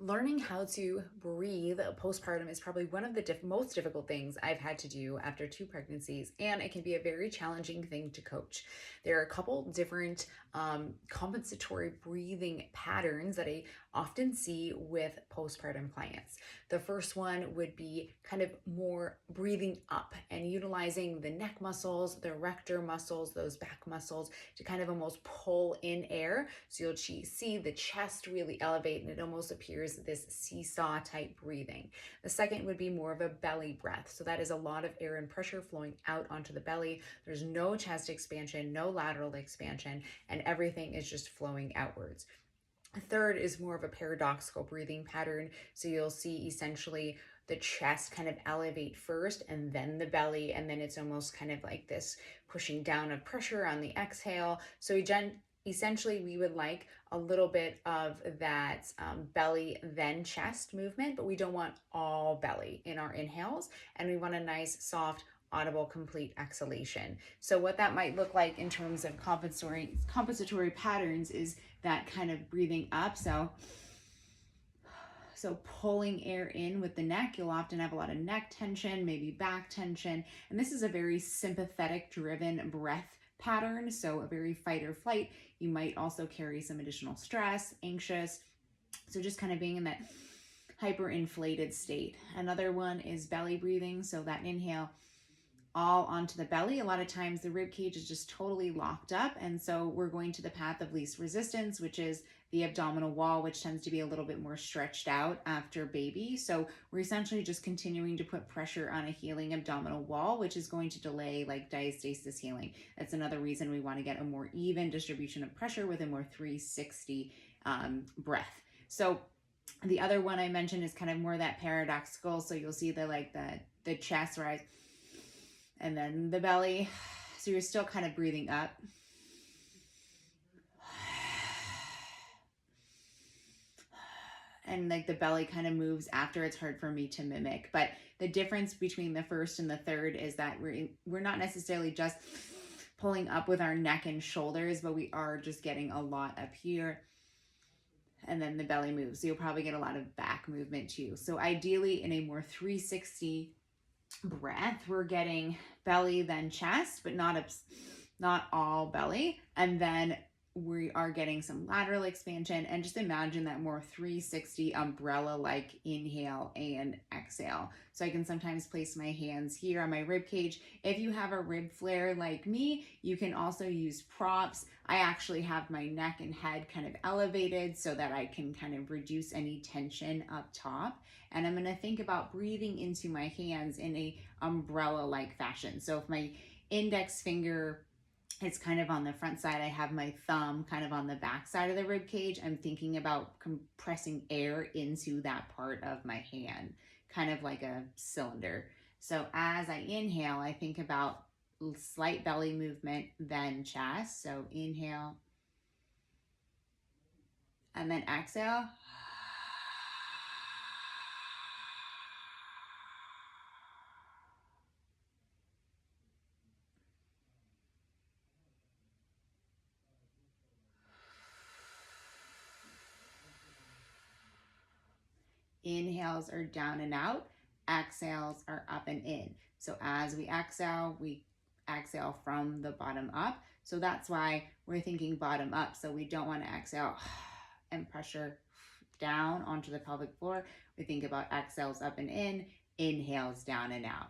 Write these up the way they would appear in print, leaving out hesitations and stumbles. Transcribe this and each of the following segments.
Learning how to breathe postpartum is probably one of the most difficult things I've had to do after 2 pregnancies, and it can be a very challenging thing to coach. There are a couple different compensatory breathing patterns that I often see with postpartum clients. The first one would be kind of more breathing up and utilizing the neck muscles, the erector muscles, those back muscles to kind of almost pull in air. So you'll see the chest really elevate and it almost appears this seesaw type breathing. The second would be more of a belly breath. So that is a lot of air and pressure flowing out onto the belly. There's no chest expansion, no lateral expansion, and everything is just flowing outwards. A third is more of a paradoxical breathing pattern. So you'll see essentially the chest kind of elevate first and then the belly, and then it's almost kind of like this pushing down of pressure on the exhale. So essentially we would like a little bit of that belly then chest movement, but we don't want all belly in our inhales, and we want a nice soft audible complete exhalation. So what that might look like in terms of compensatory patterns is that kind of breathing up. So pulling air in with the neck, you'll often have a lot of neck tension, maybe back tension, and this is a very sympathetic driven breath pattern, so a very fight or flight. You might also carry some additional stress, anxious, so just kind of being in that hyperinflated state. Another one is belly breathing, so that inhale all onto the belly. A lot of times the rib cage is just totally locked up, and so we're going to the path of least resistance, which is the abdominal wall, which tends to be a little bit more stretched out after baby. So we're essentially just continuing to put pressure on a healing abdominal wall, which is going to delay like diastasis healing. That's another reason we want to get a more even distribution of pressure with a more 360 breath. So the other one I mentioned is kind of more that paradoxical. So you'll see the chest rise and then the belly. So you're still kind of breathing up. And like the belly kind of moves after. It's hard for me to mimic, but the difference between the first and the third is that we're not necessarily just pulling up with our neck and shoulders, but we are just getting a lot up here, and then the belly moves. So you'll probably get a lot of back movement too. So ideally in a more 360 breath, we're getting belly then chest, but not all belly, and then we are getting some lateral expansion. And just imagine that more 360 umbrella like inhale and exhale. So I can sometimes place my hands here on my rib cage. If you have a rib flare like me, you can also use props. I actually have my neck and head kind of elevated so that I can kind of reduce any tension up top. And I'm going to think about breathing into my hands in a umbrella like fashion. So if my index finger, it's kind of on the front side, I have my thumb kind of on the back side of the rib cage, I'm thinking about compressing air into that part of my hand, kind of like a cylinder. So as I inhale, I think about slight belly movement, then chest. So inhale and then exhale. Inhales are down and out, exhales are up and in. So as we exhale from the bottom up. So that's why we're thinking bottom up. So we don't want to exhale and pressure down onto the pelvic floor. We think about exhales up and in, inhales down and out.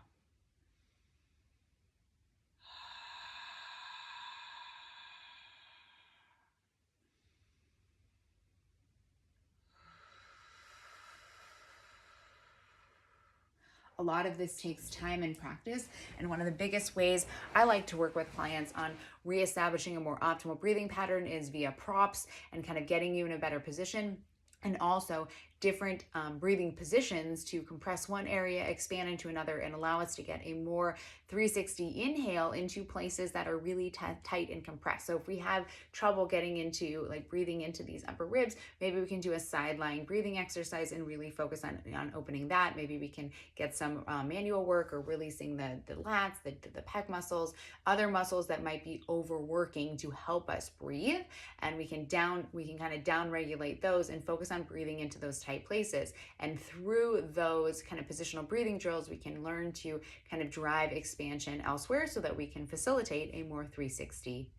A lot of this takes time and practice, and one of the biggest ways I like to work with clients on reestablishing a more optimal breathing pattern is via props and kind of getting you in a better position, and also different breathing positions to compress one area, expand into another, and allow us to get a more 360 inhale into places that are really tight and compressed. So if we have trouble getting into like breathing into these upper ribs, maybe we can do a side lying breathing exercise and really focus on opening that. Maybe we can get some manual work or releasing the lats, the pec muscles, other muscles that might be overworking to help us breathe, and we can kind of down regulate those and focus focus on breathing into those tight places. And through those kind of positional breathing drills, we can learn to kind of drive expansion elsewhere so that we can facilitate a more 360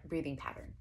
breathing pattern.